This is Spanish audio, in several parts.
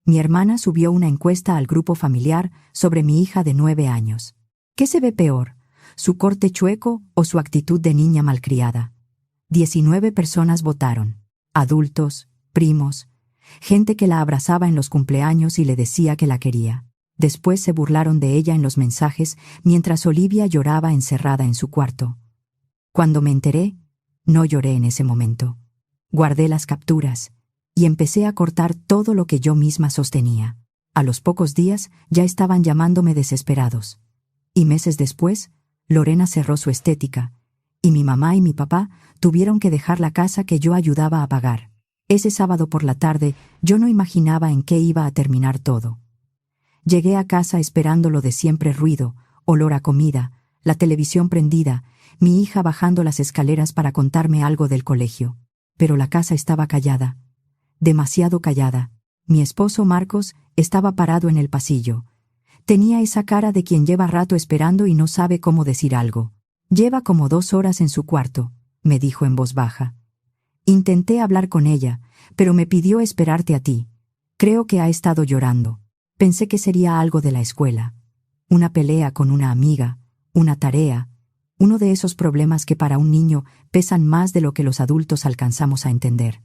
Mi hermana subió una encuesta al grupo familiar sobre mi hija de 9 años. ¿Qué se ve peor, su corte chueco o su actitud de niña malcriada? 19 personas votaron. Adultos, primos, gente que la abrazaba en los cumpleaños y le decía que la quería. Después se burlaron de ella en los mensajes mientras Olivia lloraba encerrada en su cuarto. Cuando me enteré, no lloré en ese momento. Guardé las capturas y empecé a cortar todo lo que yo misma sostenía. A los pocos días ya estaban llamándome desesperados. Y meses después, Lorena cerró su estética, y mi mamá y mi papá tuvieron que dejar la casa que yo ayudaba a pagar. Ese sábado por la tarde yo no imaginaba en qué iba a terminar todo. Llegué a casa esperando lo de siempre: ruido, olor a comida, la televisión prendida, mi hija bajando las escaleras para contarme algo del colegio. Pero la casa estaba callada. Demasiado callada. Mi esposo Marcos estaba parado en el pasillo. Tenía esa cara de quien lleva rato esperando y no sabe cómo decir algo. «Lleva como 2 horas en su cuarto», me dijo en voz baja. Intenté hablar con ella, pero me pidió esperarte a ti. Creo que ha estado llorando. Pensé que sería algo de la escuela. Una pelea con una amiga, una tarea, uno de esos problemas que para un niño pesan más de lo que los adultos alcanzamos a entender.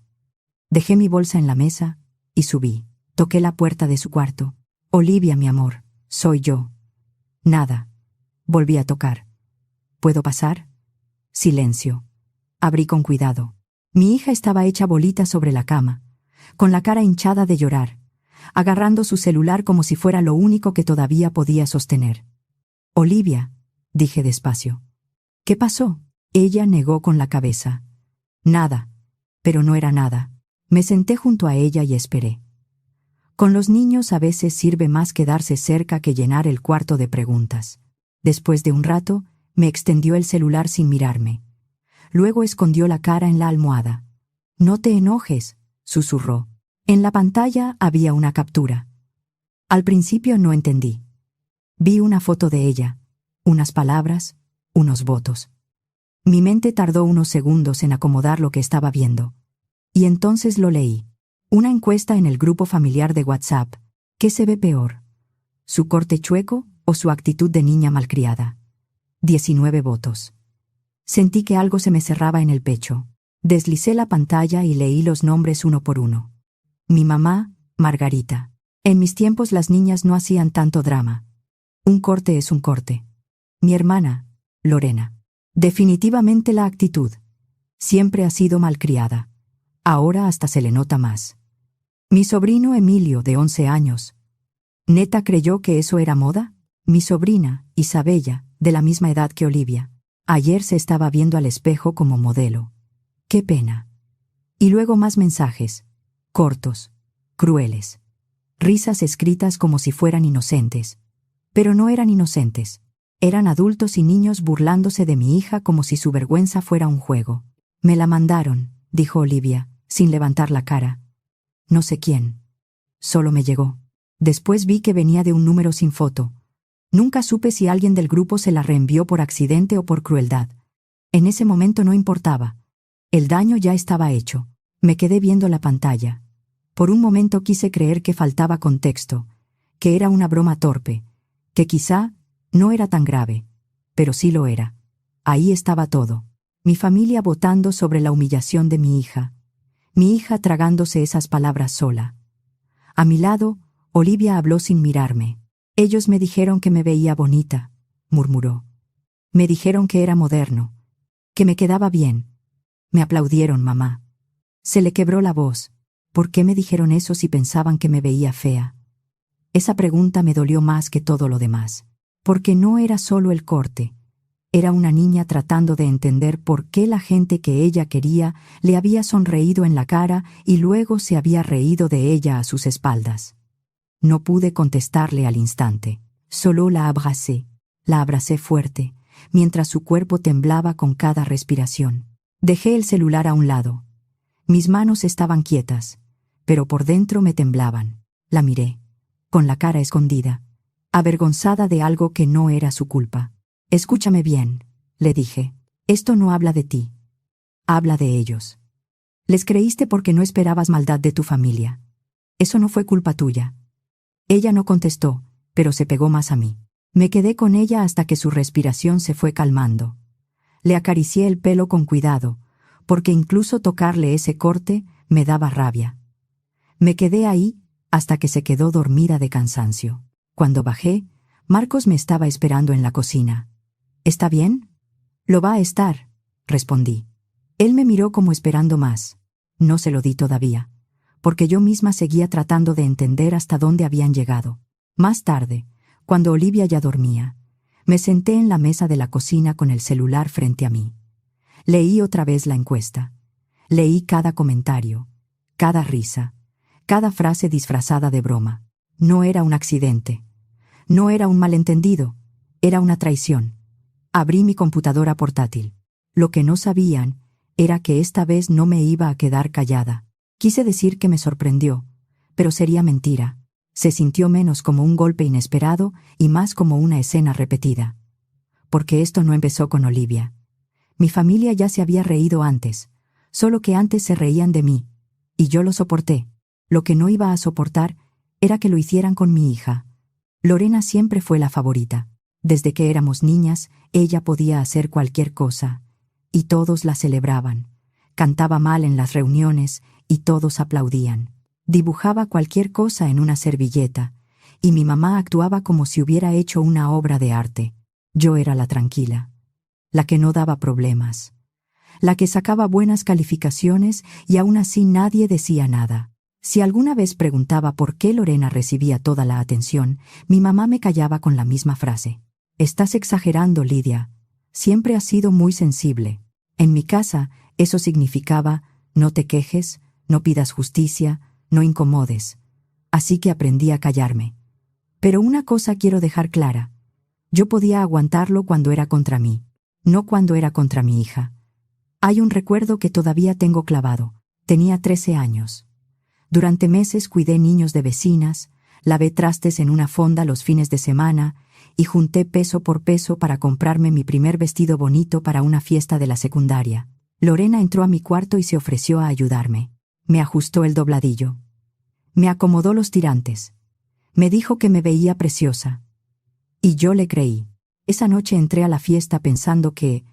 Dejé mi bolsa en la mesa y subí. Toqué la puerta de su cuarto. «Olivia, mi amor, soy yo». Nada. Volví a tocar. «¿Puedo pasar?» Silencio. Abrí con cuidado. Mi hija estaba hecha bolita sobre la cama, con la cara hinchada de llorar, agarrando su celular como si fuera lo único que todavía podía sostener. «Olivia», dije despacio. «¿Qué pasó?» Ella negó con la cabeza. «Nada». Pero no era nada. Me senté junto a ella y esperé. Con los niños a veces sirve más quedarse cerca que llenar el cuarto de preguntas. Después de un rato, me extendió el celular sin mirarme. Luego escondió la cara en la almohada. «No te enojes», susurró. En la pantalla había una captura. Al principio no entendí. Vi una foto de ella, unas palabras, unos votos. Mi mente tardó unos segundos en acomodar lo que estaba viendo. Y entonces lo leí. Una encuesta en el grupo familiar de WhatsApp. ¿Qué se ve peor, su corte chueco o su actitud de niña malcriada? 19 votos. Sentí que algo se me cerraba en el pecho. Deslicé la pantalla y leí los nombres uno por uno. Mi mamá, Margarita. En mis tiempos las niñas no hacían tanto drama. Un corte es un corte. Mi hermana, Lorena. Definitivamente la actitud. Siempre ha sido malcriada. Ahora hasta se le nota más. Mi sobrino Emilio, de 11 años. ¿Neta creyó que eso era moda? Mi sobrina, Isabella, de la misma edad que Olivia. Ayer se estaba viendo al espejo como modelo. ¡Qué pena! Y luego más mensajes. Cortos, crueles. Risas escritas como si fueran inocentes. Pero no eran inocentes. Eran adultos y niños burlándose de mi hija como si su vergüenza fuera un juego. «Me la mandaron», dijo Olivia, sin levantar la cara. «No sé quién. Solo me llegó». Después vi que venía de un número sin foto. Nunca supe si alguien del grupo se la reenvió por accidente o por crueldad. En ese momento no importaba. El daño ya estaba hecho. Me quedé viendo la pantalla. Por un momento quise creer que faltaba contexto, que era una broma torpe, que quizá no era tan grave, pero sí lo era. Ahí estaba todo. Mi familia votando sobre la humillación de mi hija tragándose esas palabras sola. A mi lado, Olivia habló sin mirarme. «Ellos me dijeron que me veía bonita», murmuró. «Me dijeron que era moderno, que me quedaba bien. Me aplaudieron, mamá». Se le quebró la voz. ¿Por qué me dijeron eso si pensaban que me veía fea? Esa pregunta me dolió más que todo lo demás. Porque no era solo el corte. Era una niña tratando de entender por qué la gente que ella quería le había sonreído en la cara y luego se había reído de ella a sus espaldas. No pude contestarle al instante. Solo la abracé fuerte, mientras su cuerpo temblaba con cada respiración. Dejé el celular a un lado. Mis manos estaban quietas, pero por dentro me temblaban. La miré, con la cara escondida, avergonzada de algo que no era su culpa. «Escúchame bien», le dije. «Esto no habla de ti. Habla de ellos. Les creíste porque no esperabas maldad de tu familia. Eso no fue culpa tuya. Ella no contestó, pero se pegó más a mí. Me quedé con ella hasta que su respiración se fue calmando. Le acaricié el pelo con cuidado, porque incluso tocarle ese corte me daba rabia. Me quedé ahí hasta que se quedó dormida de cansancio. Cuando bajé, Marcos me estaba esperando en la cocina. ¿Está bien? Lo va a estar, respondí. Él me miró como esperando más. No se lo di todavía, porque yo misma seguía tratando de entender hasta dónde habían llegado. Más tarde, cuando Olivia ya dormía, me senté en la mesa de la cocina con el celular frente a mí. Leí otra vez la encuesta. Leí cada comentario, cada risa, cada frase disfrazada de broma. No era un accidente. No era un malentendido. Era una traición. Abrí mi computadora portátil. Lo que no sabían era que esta vez no me iba a quedar callada. Quise decir que me sorprendió, pero sería mentira. Se sintió menos como un golpe inesperado y más como una escena repetida. Porque esto no empezó con Olivia. Mi familia ya se había reído antes, solo que antes se reían de mí, y yo lo soporté. Lo que no iba a soportar era que lo hicieran con mi hija. Lorena siempre fue la favorita. Desde que éramos niñas, ella podía hacer cualquier cosa, y todos la celebraban. Cantaba mal en las reuniones, y todos aplaudían. Dibujaba cualquier cosa en una servilleta, y mi mamá actuaba como si hubiera hecho una obra de arte. Yo era la tranquila, la que no daba problemas, la que sacaba buenas calificaciones y aún así nadie decía nada. Si alguna vez preguntaba por qué Lorena recibía toda la atención, mi mamá me callaba con la misma frase. «Estás exagerando, Lidia. Siempre has sido muy sensible». En mi casa, eso significaba, no te quejes, no pidas justicia, no incomodes. Así que aprendí a callarme. Pero una cosa quiero dejar clara. Yo podía aguantarlo cuando era contra mí, no cuando era contra mi hija. Hay un recuerdo que todavía tengo clavado. Tenía 13 años. Durante meses cuidé niños de vecinas, lavé trastes en una fonda los fines de semana y junté peso por peso para comprarme mi primer vestido bonito para una fiesta de la secundaria. Lorena entró a mi cuarto y se ofreció a ayudarme. Me ajustó el dobladillo. Me acomodó los tirantes. Me dijo que me veía preciosa. Y yo le creí. Esa noche entré a la fiesta pensando que,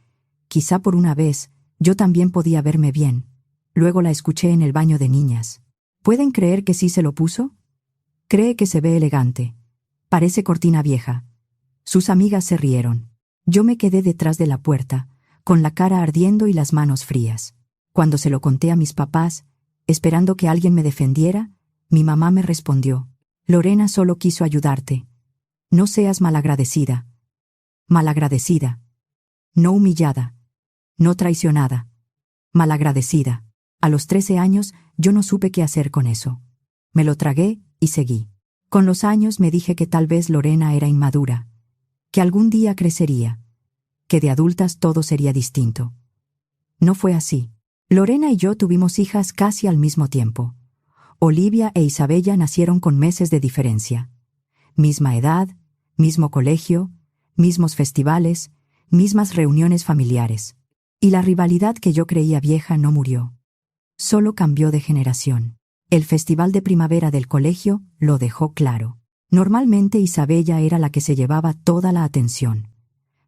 quizá por una vez, yo también podía verme bien. Luego la escuché en el baño de niñas. ¿Pueden creer que sí se lo puso? Cree que se ve elegante. Parece cortina vieja. Sus amigas se rieron. Yo me quedé detrás de la puerta, con la cara ardiendo y las manos frías. Cuando se lo conté a mis papás, esperando que alguien me defendiera, mi mamá me respondió: «Lorena solo quiso ayudarte. No seas malagradecida». Malagradecida. No humillada. No traicionada. Malagradecida. A los 13 años, yo no supe qué hacer con eso. Me lo tragué y seguí. Con los años me dije que tal vez Lorena era inmadura, que algún día crecería, que de adultas todo sería distinto. No fue así. Lorena y yo tuvimos hijas casi al mismo tiempo. Olivia e Isabella nacieron con meses de diferencia. Misma edad, mismo colegio, mismos festivales, mismas reuniones familiares. Y la rivalidad que yo creía vieja no murió. Solo cambió de generación. El festival de primavera del colegio lo dejó claro. Normalmente Isabella era la que se llevaba toda la atención.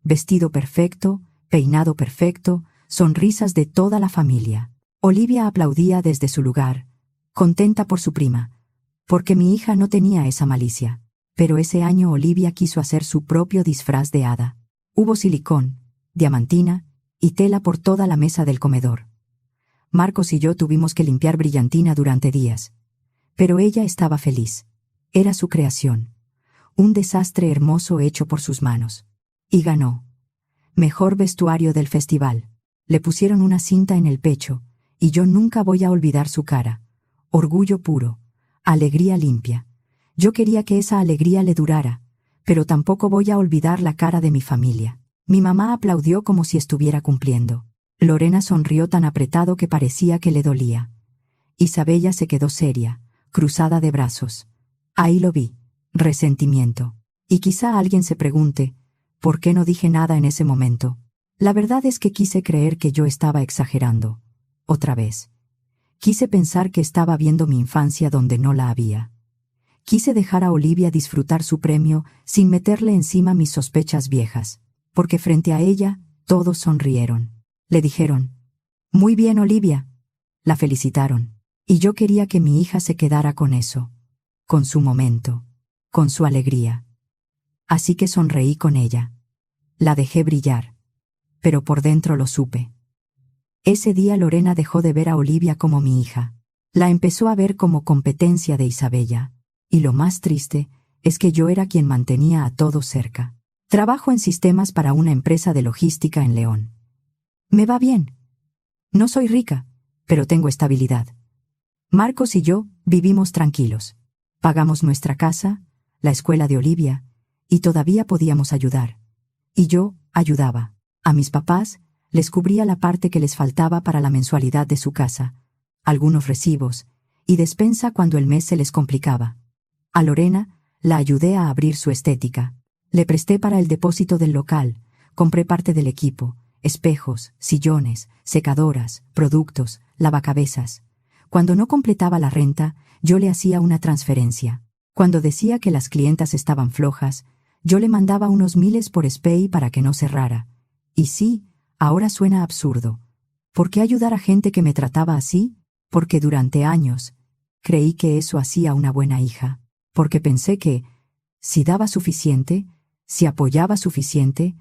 Vestido perfecto, peinado perfecto, sonrisas de toda la familia. Olivia aplaudía desde su lugar, contenta por su prima, porque mi hija no tenía esa malicia. Pero ese año Olivia quiso hacer su propio disfraz de hada. Hubo silicón, diamantina y tela por toda la mesa del comedor. Marcos y yo tuvimos que limpiar brillantina durante días. Pero ella estaba feliz. Era su creación. Un desastre hermoso hecho por sus manos. Y ganó. Mejor vestuario del festival. Le pusieron una cinta en el pecho, y yo nunca voy a olvidar su cara. Orgullo puro. Alegría limpia. Yo quería que esa alegría le durara, pero tampoco voy a olvidar la cara de mi familia. Mi mamá aplaudió como si estuviera cumpliendo. Lorena sonrió tan apretado que parecía que le dolía. Isabella se quedó seria, cruzada de brazos. Ahí lo vi. Resentimiento. Y quizá alguien se pregunte, ¿por qué no dije nada en ese momento? La verdad es que quise creer que yo estaba exagerando. Otra vez. Quise pensar que estaba viendo mi infancia donde no la había. Quise dejar a Olivia disfrutar su premio sin meterle encima mis sospechas viejas, porque frente a ella todos sonrieron. Le dijeron: «Muy bien, Olivia». La felicitaron. Y yo quería que mi hija se quedara con eso, con su momento, con su alegría. Así que sonreí con ella. La dejé brillar. Pero por dentro lo supe. Ese día Lorena dejó de ver a Olivia como mi hija. La empezó a ver como competencia de Isabella. Y lo más triste es que yo era quien mantenía a todos cerca. Trabajo en sistemas para una empresa de logística en León. Me va bien. No soy rica, pero tengo estabilidad. Marcos y yo vivimos tranquilos. Pagamos nuestra casa, la escuela de Olivia, y todavía podíamos ayudar. Y yo ayudaba. A mis papás les cubría la parte que les faltaba para la mensualidad de su casa, algunos recibos, y despensa cuando el mes se les complicaba. A Lorena la ayudé a abrir su estética. Le presté para el depósito del local, compré parte del equipo, espejos, sillones, secadoras, productos, lavacabezas. Cuando no completaba la renta, yo le hacía una transferencia. Cuando decía que las clientas estaban flojas, yo le mandaba unos miles por SPAY para que no cerrara. Y sí, ahora suena absurdo. ¿Por qué ayudar a gente que me trataba así? Porque durante años creí que eso hacía una buena hija. Porque pensé que, si daba suficiente, si apoyaba suficiente,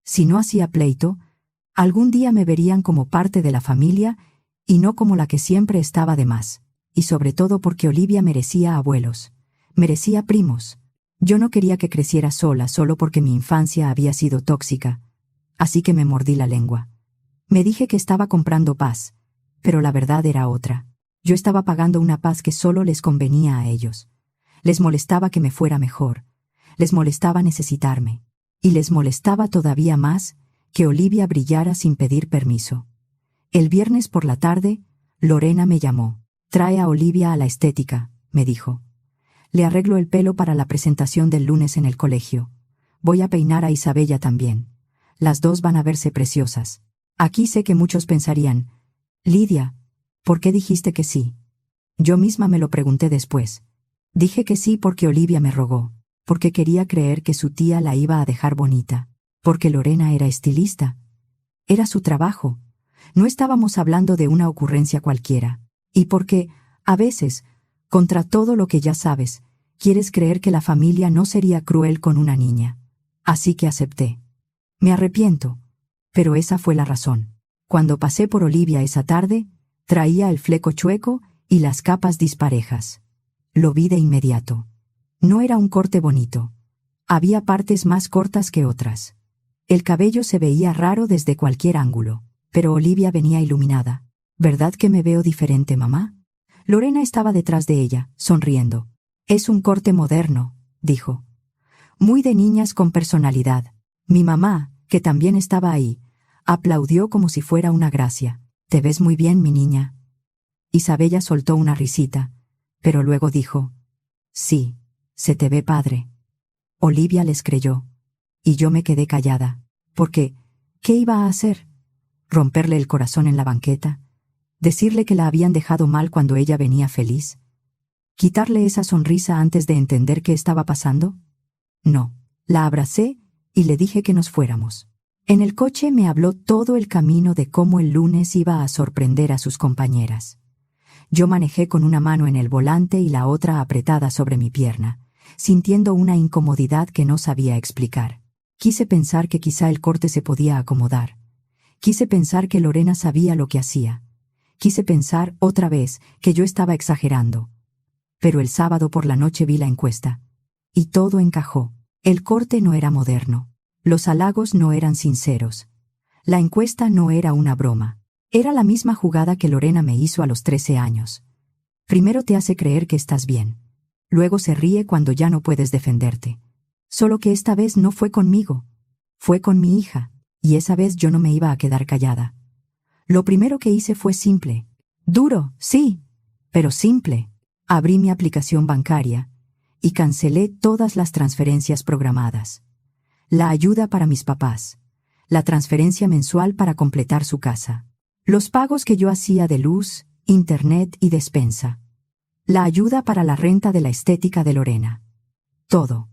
si no hacía pleito, algún día me verían como parte de la familia y no como la que siempre estaba de más. Y sobre todo porque Olivia merecía abuelos, merecía primos. Yo no quería que creciera sola solo porque mi infancia había sido tóxica. Así que me mordí la lengua. Me dije que estaba comprando paz, pero la verdad era otra. Yo estaba pagando una paz que solo les convenía a ellos. Les molestaba que me fuera mejor. Les molestaba necesitarme. Y les molestaba todavía más que Olivia brillara sin pedir permiso. El viernes por la tarde, Lorena me llamó. «Trae a Olivia a la estética», me dijo. «Le arreglo el pelo para la presentación del lunes en el colegio. Voy a peinar a Isabella también. Las dos van a verse preciosas». Aquí sé que muchos pensarían: «Lidia, ¿por qué dijiste que sí?». Yo misma me lo pregunté después. Dije que sí porque Olivia me rogó, porque quería creer que su tía la iba a dejar bonita, porque Lorena era estilista. Era su trabajo. No estábamos hablando de una ocurrencia cualquiera. Y porque, a veces, contra todo lo que ya sabes, quieres creer que la familia no sería cruel con una niña. Así que acepté. Me arrepiento, pero esa fue la razón. Cuando pasé por Olivia esa tarde, traía el fleco chueco y las capas disparejas. Lo vi de inmediato. No era un corte bonito. Había partes más cortas que otras. El cabello se veía raro desde cualquier ángulo, pero Olivia venía iluminada. «¿Verdad que me veo diferente, mamá?». Lorena estaba detrás de ella, sonriendo. «Es un corte moderno», dijo. «Muy de niñas con personalidad». Mi mamá, que también estaba ahí, aplaudió como si fuera una gracia. «Te ves muy bien, mi niña». Isabella soltó una risita, pero luego dijo: «Sí, se te ve padre». Olivia les creyó, y yo me quedé callada, porque, ¿qué iba a hacer? ¿Romperle el corazón en la banqueta? ¿Decirle que la habían dejado mal cuando ella venía feliz? ¿Quitarle esa sonrisa antes de entender qué estaba pasando? No, la abracé y le dije que nos fuéramos. En el coche me habló todo el camino de cómo el lunes iba a sorprender a sus compañeras. Yo manejé con una mano en el volante y la otra apretada sobre mi pierna, sintiendo una incomodidad que no sabía explicar. Quise pensar que quizá el corte se podía acomodar. Quise pensar que Lorena sabía lo que hacía. Quise pensar, otra vez, que yo estaba exagerando. Pero el sábado por la noche vi la encuesta. Y todo encajó. El corte no era moderno. Los halagos no eran sinceros. La encuesta no era una broma. Era la misma jugada que Lorena me hizo a los 13 años. Primero te hace creer que estás bien. Luego se ríe cuando ya no puedes defenderte. Solo que esta vez no fue conmigo. Fue con mi hija. Y esa vez yo no me iba a quedar callada. Lo primero que hice fue simple. Duro, sí, pero simple. Abrí mi aplicación bancaria y cancelé todas las transferencias programadas. La ayuda para mis papás. La transferencia mensual para completar su casa. Los pagos que yo hacía de luz internet y despensa. La ayuda para la renta de la estética de Lorena. Todo.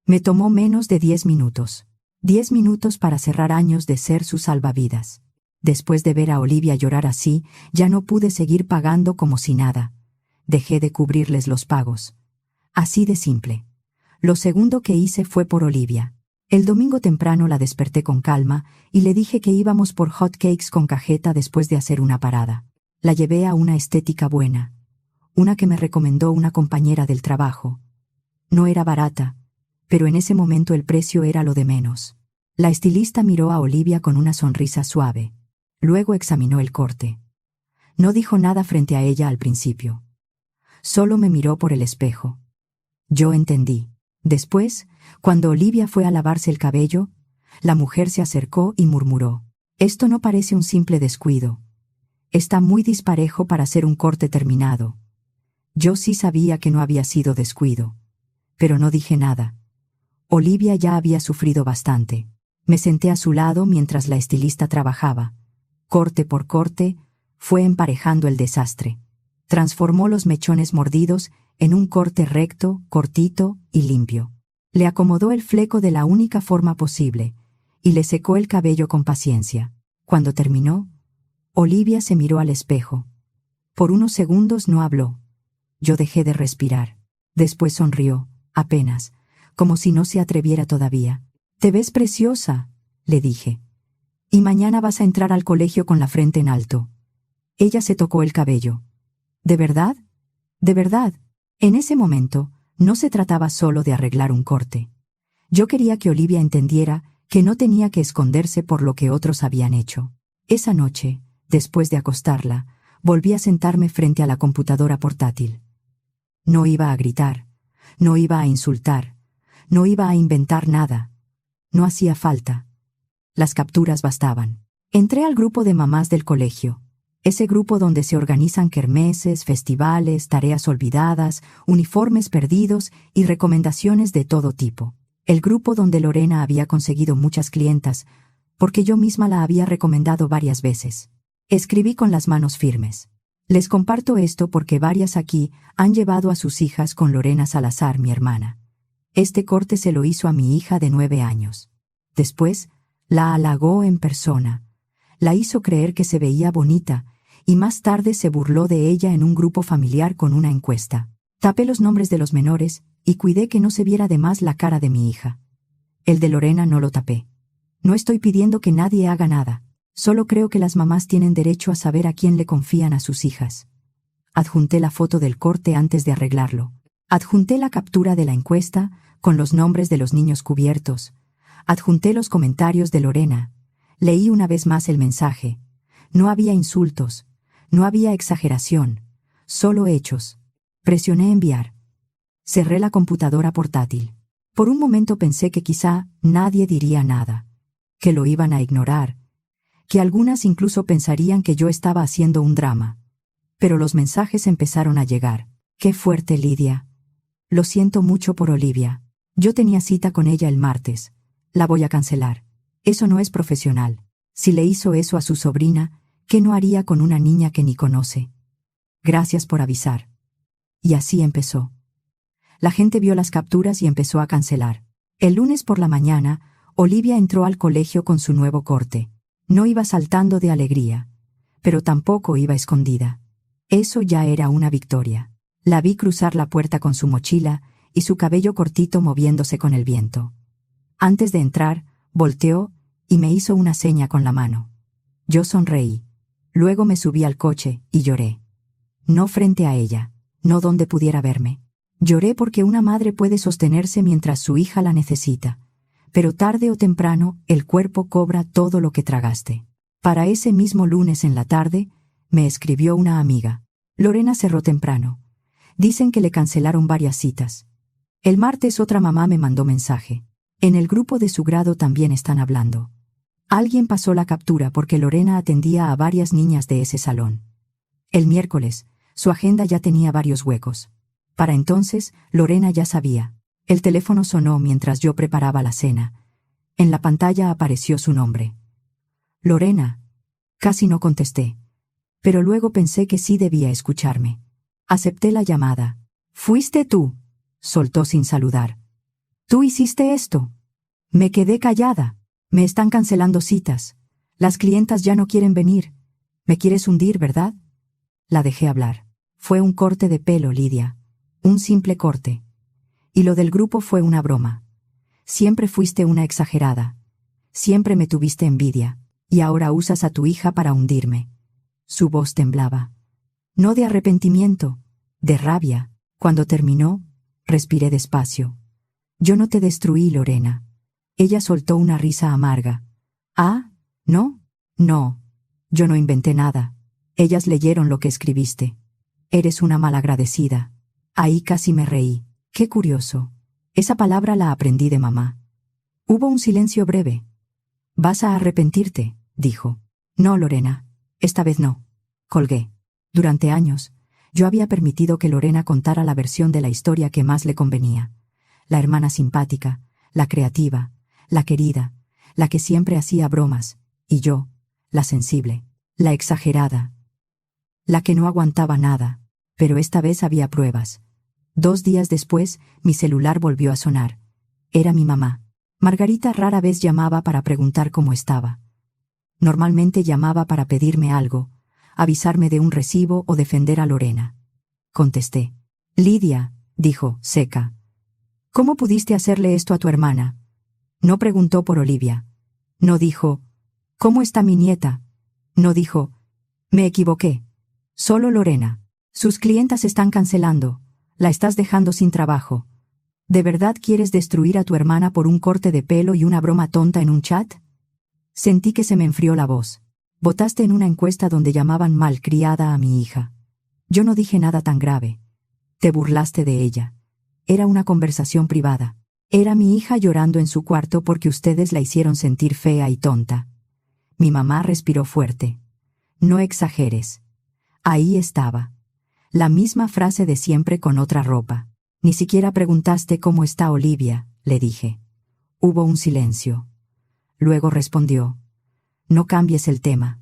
Me tomó menos de 10 minutos. 10 minutos para cerrar años de ser su salvavidas. Después de ver a Olivia llorar así, ya no pude seguir pagando como si nada. Dejé de cubrirles los pagos. Así de simple. Lo segundo que hice fue por Olivia. El domingo temprano la desperté con calma y le dije que íbamos por hot cakes con cajeta después de hacer una parada. La llevé a una estética buena. Una que me recomendó una compañera del trabajo. No era barata, pero en ese momento el precio era lo de menos. La estilista miró a Olivia con una sonrisa suave. Luego examinó el corte. No dijo nada frente a ella al principio. Solo me miró por el espejo. Yo entendí. Después, cuando Olivia fue a lavarse el cabello, la mujer se acercó y murmuró: «Esto no parece un simple descuido. Está muy disparejo para ser un corte terminado». Yo sí sabía que no había sido descuido, pero no dije nada. Olivia ya había sufrido bastante. Me senté a su lado mientras la estilista trabajaba. Corte por corte, fue emparejando el desastre. Transformó los mechones mordidos en un corte recto, cortito y limpio. Le acomodó el fleco de la única forma posible y le secó el cabello con paciencia. Cuando terminó, Olivia se miró al espejo. Por unos segundos no habló. Yo dejé de respirar. Después sonrió, apenas, como si no se atreviera todavía. «Te ves preciosa», le dije. «Y mañana vas a entrar al colegio con la frente en alto». Ella se tocó el cabello. «¿De verdad? ¿De verdad?». En ese momento, no se trataba solo de arreglar un corte. Yo quería que Olivia entendiera que no tenía que esconderse por lo que otros habían hecho. Esa noche, después de acostarla, volví a sentarme frente a la computadora portátil. No iba a gritar, no iba a insultar, no iba a inventar nada. No hacía falta. Las capturas bastaban. Entré al grupo de mamás del colegio. Ese grupo donde se organizan kermeses, festivales, tareas olvidadas, uniformes perdidos y recomendaciones de todo tipo. El grupo donde Lorena había conseguido muchas clientas, porque yo misma la había recomendado varias veces. Escribí con las manos firmes. Les comparto esto porque varias aquí han llevado a sus hijas con Lorena Salazar, mi hermana. Este corte se lo hizo a mi hija de 9 años. Después, la halagó en persona. La hizo creer que se veía bonita, y más tarde se burló de ella en un grupo familiar con una encuesta. Tapé los nombres de los menores y cuidé que no se viera de más la cara de mi hija. El de Lorena no lo tapé. No estoy pidiendo que nadie haga nada. Solo creo que las mamás tienen derecho a saber a quién le confían a sus hijas. Adjunté la foto del corte antes de arreglarlo. Adjunté la captura de la encuesta con los nombres de los niños cubiertos. Adjunté los comentarios de Lorena. Leí una vez más el mensaje. No había insultos. No había exageración. Solo hechos. Presioné enviar. Cerré la computadora portátil. Por un momento pensé que quizá nadie diría nada. Que lo iban a ignorar. Que algunas incluso pensarían que yo estaba haciendo un drama. Pero los mensajes empezaron a llegar. «Qué fuerte, Lidia. Lo siento mucho por Olivia. Yo tenía cita con ella el martes. La voy a cancelar. Eso no es profesional. Si le hizo eso a su sobrina, ¿qué no haría con una niña que ni conoce? Gracias por avisar». Y así empezó. La gente vio las capturas y empezó a cancelar. El lunes por la mañana, Olivia entró al colegio con su nuevo corte. No iba saltando de alegría, pero tampoco iba escondida. Eso ya era una victoria. La vi cruzar la puerta con su mochila y su cabello cortito moviéndose con el viento. Antes de entrar, volteó y me hizo una seña con la mano. Yo sonreí. Luego me subí al coche y lloré. No frente a ella, no donde pudiera verme. Lloré porque una madre puede sostenerse mientras su hija la necesita, pero tarde o temprano el cuerpo cobra todo lo que tragaste. Para ese mismo lunes en la tarde, me escribió una amiga. Lorena cerró temprano. Dicen que le cancelaron varias citas. El martes otra mamá me mandó mensaje. En el grupo de su grado también están hablando. Alguien pasó la captura porque Lorena atendía a varias niñas de ese salón. El miércoles, su agenda ya tenía varios huecos. Para entonces, Lorena ya sabía. El teléfono sonó mientras yo preparaba la cena. En la pantalla apareció su nombre. Lorena. Casi no contesté. Pero luego pensé que sí debía escucharme. Acepté la llamada. «¿Fuiste tú?», soltó sin saludar. «¿Tú hiciste esto?». Me quedé callada. «Me están cancelando citas. Las clientas ya no quieren venir. Me quieres hundir, ¿verdad?». La dejé hablar. «Fue un corte de pelo, Lidia. Un simple corte. Y lo del grupo fue una broma. Siempre fuiste una exagerada. Siempre me tuviste envidia. Y ahora usas a tu hija para hundirme». Su voz temblaba. No de arrepentimiento, de rabia. Cuando terminó, respiré despacio. «Yo no te destruí, Lorena». Ella soltó una risa amarga. «¿Ah? ¿No? No. Yo no inventé nada. Ellas leyeron lo que escribiste. Eres una malagradecida». Ahí casi me reí. Qué curioso. Esa palabra la aprendí de mamá. Hubo un silencio breve. «Vas a arrepentirte», dijo. «No, Lorena. Esta vez no». Colgué. Durante años, yo había permitido que Lorena contara la versión de la historia que más le convenía. La hermana simpática, la creativa, la querida, la que siempre hacía bromas, y yo, la sensible, la exagerada, la que no aguantaba nada. Pero esta vez había pruebas. 2 días después, mi celular volvió a sonar. Era mi mamá. Margarita rara vez llamaba para preguntar cómo estaba. Normalmente llamaba para pedirme algo, avisarme de un recibo o defender a Lorena. Contesté. «Lidia», dijo, seca. «¿Cómo pudiste hacerle esto a tu hermana?». No preguntó por Olivia. No dijo, «¿Cómo está mi nieta?». No dijo, «Me equivoqué». Solo Lorena. «Sus clientas están cancelando. La estás dejando sin trabajo. ¿De verdad quieres destruir a tu hermana por un corte de pelo y una broma tonta en un chat?». Sentí que se me enfrió la voz. «Votaste en una encuesta donde llamaban malcriada a mi hija». Yo no dije nada tan grave. «Te burlaste de ella». Era una conversación privada. Era mi hija llorando en su cuarto porque ustedes la hicieron sentir fea y tonta. Mi mamá respiró fuerte. «No exageres». Ahí estaba. La misma frase de siempre con otra ropa. «Ni siquiera preguntaste cómo está Olivia», le dije. Hubo un silencio. Luego respondió. «No cambies el tema».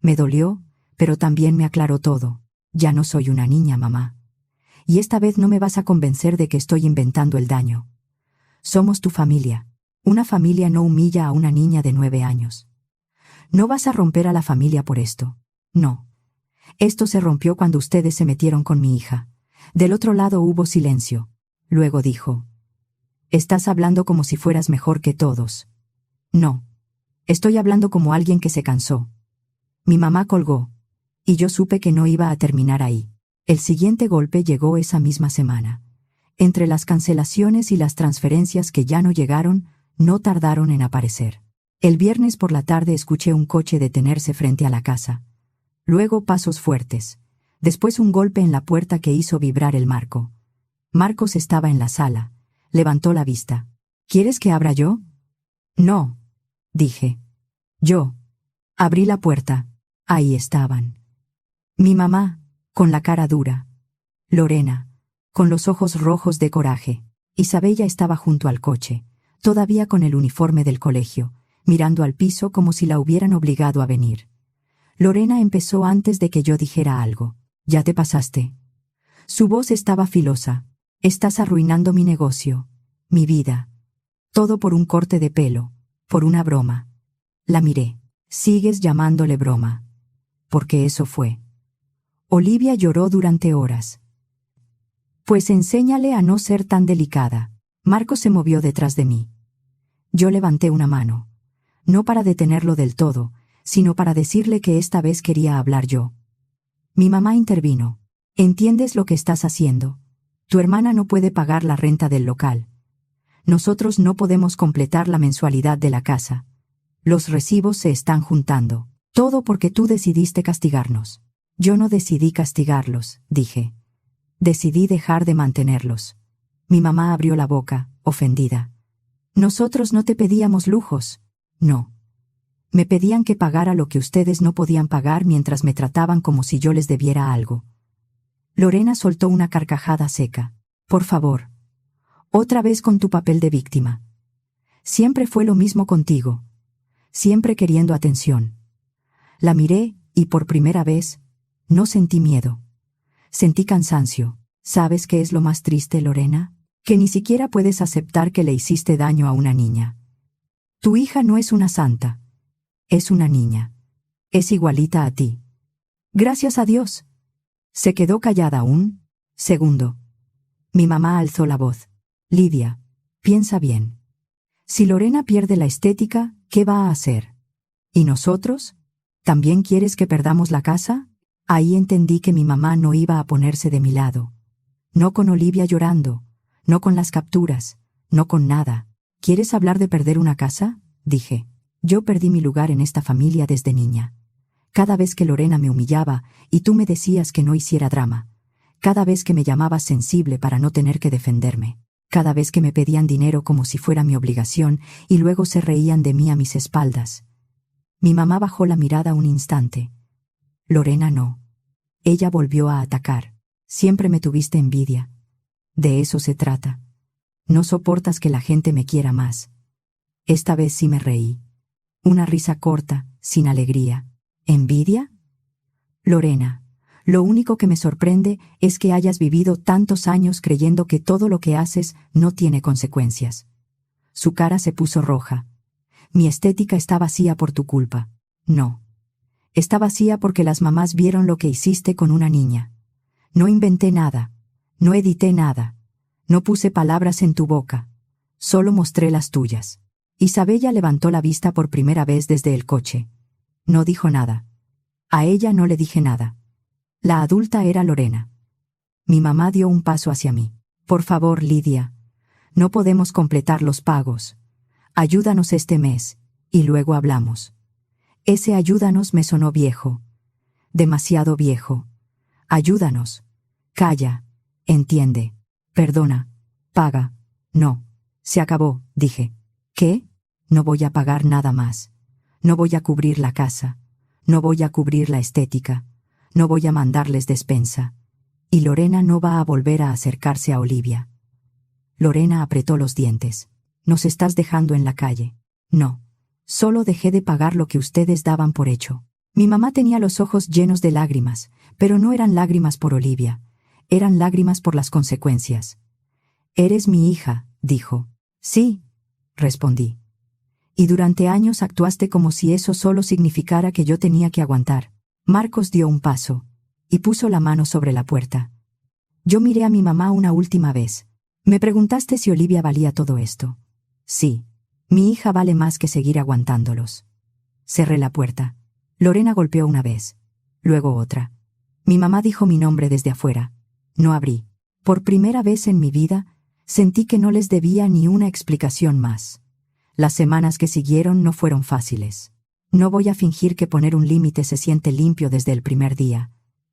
Me dolió, pero también me aclaró todo. «Ya no soy una niña, mamá. Y esta vez no me vas a convencer de que estoy inventando el daño. Somos tu familia. Una familia no humilla a una niña de 9 años. No vas a romper a la familia por esto. No. Esto se rompió cuando ustedes se metieron con mi hija». Del otro lado hubo silencio. Luego dijo. «Estás hablando como si fueras mejor que todos». «No. Estoy hablando como alguien que se cansó». Mi mamá colgó. Y yo supe que no iba a terminar ahí. El siguiente golpe llegó esa misma semana. Entre las cancelaciones y las transferencias que ya no llegaron, no tardaron en aparecer. El viernes por la tarde escuché un coche detenerse frente a la casa. Luego pasos fuertes. Después un golpe en la puerta que hizo vibrar el marco. Marcos estaba en la sala. Levantó la vista. «¿Quieres que abra yo?». «No», dije. Yo. Abrí la puerta. Ahí estaban. Mi mamá, con la cara dura. Lorena, con los ojos rojos de coraje. Isabella estaba junto al coche, todavía con el uniforme del colegio, mirando al piso como si la hubieran obligado a venir. Lorena empezó antes de que yo dijera algo. «Ya te pasaste». Su voz estaba filosa. «Estás arruinando mi negocio, mi vida. Todo por un corte de pelo, por una broma». La miré. «Sigues llamándole broma». Porque eso fue. Olivia lloró durante horas. «Pues enséñale a no ser tan delicada». Marcos se movió detrás de mí. Yo levanté una mano. No para detenerlo del todo, sino para decirle que esta vez quería hablar yo. Mi mamá intervino. «¿Entiendes lo que estás haciendo? Tu hermana no puede pagar la renta del local. Nosotros no podemos completar la mensualidad de la casa. Los recibos se están juntando. Todo porque tú decidiste castigarnos». «Yo no decidí castigarlos», dije. «Decidí dejar de mantenerlos». Mi mamá abrió la boca, ofendida. «Nosotros no te pedíamos lujos». «No. Me pedían que pagara lo que ustedes no podían pagar mientras me trataban como si yo les debiera algo». Lorena soltó una carcajada seca. «Por favor. Otra vez con tu papel de víctima. Siempre fue lo mismo contigo. Siempre queriendo atención». La miré, y por primera vez, No sentí miedo. Sentí cansancio. ¿Sabes qué es lo más triste, Lorena? Que ni siquiera puedes aceptar que le hiciste daño a una niña. Tu hija no es una santa. Es una niña. Es igualita a ti. Gracias a Dios. Se quedó callada un segundo. Mi mamá alzó la voz. Lidia, piensa bien. Si Lorena pierde la estética, ¿qué va a hacer? ¿Y nosotros? ¿También quieres que perdamos la casa? Ahí entendí que mi mamá no iba a ponerse de mi lado. No con Olivia llorando, no con las capturas, no con nada. ¿Quieres hablar de perder una casa? Dije. Yo perdí mi lugar en esta familia desde niña. Cada vez que Lorena me humillaba y tú me decías que no hiciera drama. Cada vez que me llamabas sensible para no tener que defenderme. Cada vez que me pedían dinero como si fuera mi obligación y luego se reían de mí a mis espaldas. Mi mamá bajó la mirada un instante. Lorena no. Ella volvió a atacar. Siempre me tuviste envidia. De eso se trata. No soportas que la gente me quiera más. Esta vez sí me reí. Una risa corta, sin alegría. ¿Envidia? Lorena, lo único que me sorprende es que hayas vivido tantos años creyendo que todo lo que haces no tiene consecuencias. Su cara se puso roja. Mi estética está vacía por tu culpa. No. Está vacía porque las mamás vieron lo que hiciste con una niña. No inventé nada. No edité nada. No puse palabras en tu boca. Solo mostré las tuyas. Isabella levantó la vista por primera vez desde el coche. No dijo nada. A ella no le dije nada. La adulta era Lorena. Mi mamá dio un paso hacia mí. Por favor, Lidia. No podemos completar los pagos. Ayúdanos este mes, y luego hablamos. Ese ayúdanos me sonó viejo. Demasiado viejo. Ayúdanos. Calla. Entiende. Perdona. Paga. No. Se acabó, dije. ¿Qué? No voy a pagar nada más. No voy a cubrir la casa. No voy a cubrir la estética. No voy a mandarles despensa. Y Lorena no va a volver a acercarse a Olivia. Lorena apretó los dientes. Nos estás dejando en la calle. No. Solo dejé de pagar lo que ustedes daban por hecho. Mi mamá tenía los ojos llenos de lágrimas, pero no eran lágrimas por Olivia. Eran lágrimas por las consecuencias. Eres mi hija, dijo. Sí, respondí. Y durante años actuaste como si eso solo significara que yo tenía que aguantar. Marcos dio un paso y puso la mano sobre la puerta. Yo miré a mi mamá una última vez. Me preguntaste si Olivia valía todo esto. Sí, mi hija vale más que seguir aguantándolos. Cerré la puerta. Lorena golpeó una vez, luego otra. Mi mamá dijo mi nombre desde afuera. No abrí. Por primera vez en mi vida, sentí que no les debía ni una explicación más. Las semanas que siguieron no fueron fáciles. No voy a fingir que poner un límite se siente limpio desde el primer día.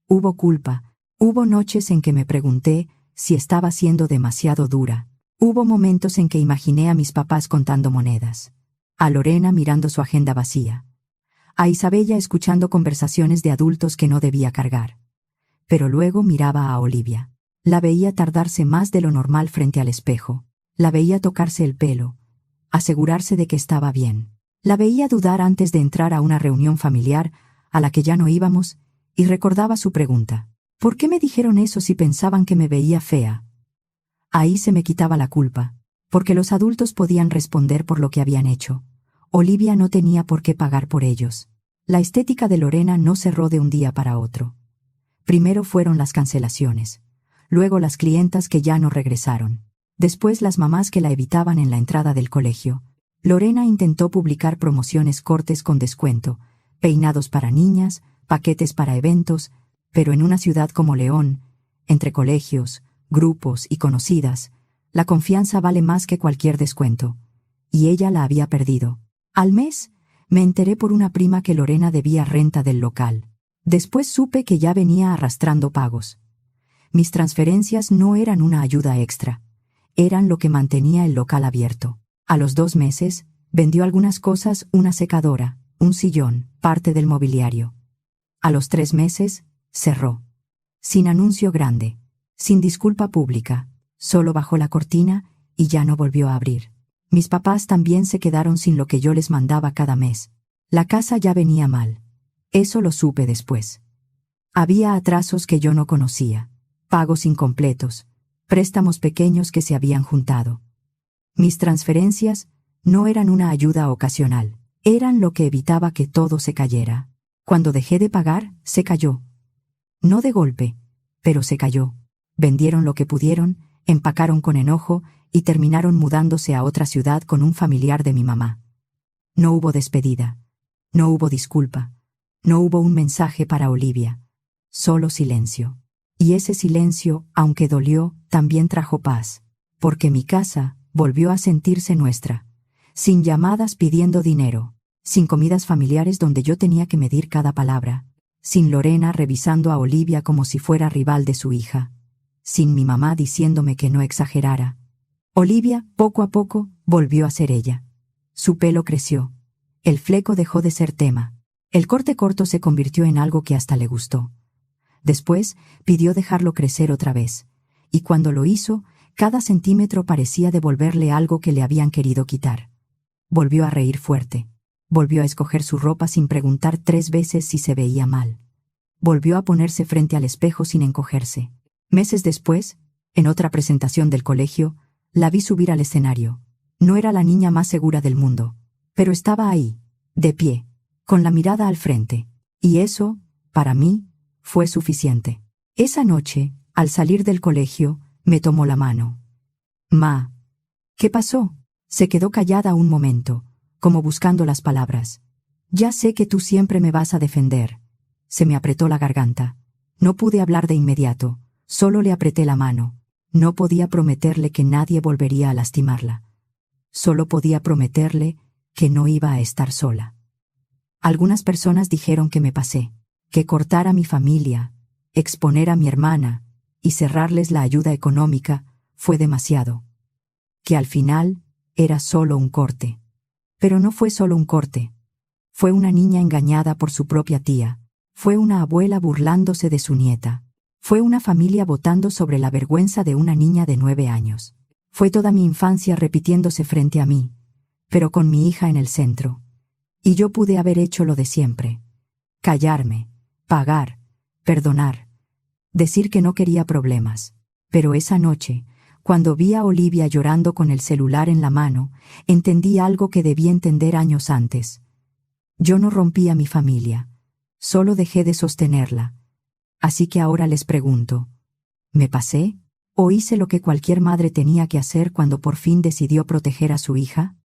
Hubo culpa. Hubo noches en que me pregunté si estaba siendo demasiado dura. Hubo momentos en que imaginé a mis papás contando monedas. A Lorena mirando su agenda vacía. A Isabella escuchando conversaciones de adultos que no debía cargar. Pero luego miraba a Olivia. La veía tardarse más de lo normal frente al espejo. La veía tocarse el pelo. Asegurarse de que estaba bien. La veía dudar antes de entrar a una reunión familiar a la que ya no íbamos y recordaba su pregunta. ¿Por qué me dijeron eso si pensaban que me veía fea? Ahí se me quitaba la culpa, porque los adultos podían responder por lo que habían hecho. Olivia no tenía por qué pagar por ellos. La estética de Lorena no cerró de un día para otro. Primero fueron las cancelaciones, luego las clientas que ya no regresaron, después las mamás que la evitaban en la entrada del colegio. Lorena intentó publicar promociones cortes con descuento, peinados para niñas, paquetes para eventos, pero en una ciudad como León, entre colegios, grupos y conocidas, la confianza vale más que cualquier descuento, y ella la había perdido. Al mes, me enteré por una prima que Lorena debía renta del local. Después supe que ya venía arrastrando pagos. Mis transferencias no eran una ayuda extra, eran lo que mantenía el local abierto. A los 2 meses, vendió algunas cosas, una secadora, un sillón, parte del mobiliario. A los 3 meses, cerró. Sin anuncio grande, sin disculpa pública, solo bajó la cortina y ya no volvió a abrir. Mis papás también se quedaron sin lo que yo les mandaba cada mes. La casa ya venía mal. Eso lo supe después. Había atrasos que yo no conocía, pagos incompletos, préstamos pequeños que se habían juntado. Mis transferencias no eran una ayuda ocasional, eran lo que evitaba que todo se cayera. Cuando dejé de pagar, se cayó. No de golpe, pero se cayó. Vendieron lo que pudieron, empacaron con enojo y terminaron mudándose a otra ciudad con un familiar de mi mamá. No hubo despedida, no hubo disculpa, no hubo un mensaje para Olivia, solo silencio. Y ese silencio, aunque dolió, también trajo paz, porque mi casa volvió a sentirse nuestra, sin llamadas pidiendo dinero, sin comidas familiares donde yo tenía que medir cada palabra, sin Lorena revisando a Olivia como si fuera rival de su hija, sin mi mamá diciéndome que no exagerara. Olivia, poco a poco, volvió a ser ella. Su pelo creció. El fleco dejó de ser tema. El corte corto se convirtió en algo que hasta le gustó. Después, pidió dejarlo crecer otra vez, y cuando lo hizo, cada centímetro parecía devolverle algo que le habían querido quitar. Volvió a reír fuerte. Volvió a escoger su ropa sin preguntar 3 veces si se veía mal. Volvió a ponerse frente al espejo sin encogerse. Meses después, en otra presentación del colegio, la vi subir al escenario. No era la niña más segura del mundo, pero estaba ahí, de pie, con la mirada al frente. Y eso, para mí, fue suficiente. Esa noche, al salir del colegio, me tomó la mano. «Ma, ¿qué pasó?». Se quedó callada un momento, como buscando las palabras. «Ya sé que tú siempre me vas a defender». Se me apretó la garganta. No pude hablar de inmediato, solo le apreté la mano. No podía prometerle que nadie volvería a lastimarla. Solo podía prometerle que no iba a estar sola. Algunas personas dijeron que me pasé, que cortar a mi familia, exponer a mi hermana y cerrarles la ayuda económica fue demasiado. Que al final era solo un corte. Pero no fue solo un corte. Fue una niña engañada por su propia tía. Fue una abuela burlándose de su nieta. Fue una familia votando sobre la vergüenza de una niña de 9 años. Fue toda mi infancia repitiéndose frente a mí, pero con mi hija en el centro. Y yo pude haber hecho lo de siempre. Callarme, pagar, perdonar, decir que no quería problemas. Pero esa noche, cuando vi a Olivia llorando con el celular en la mano, entendí algo que debí entender años antes. Yo no rompí a mi familia, solo dejé de sostenerla. Así que ahora les pregunto, ¿me pasé? ¿O hice lo que cualquier madre tenía que hacer cuando por fin decidió proteger a su hija?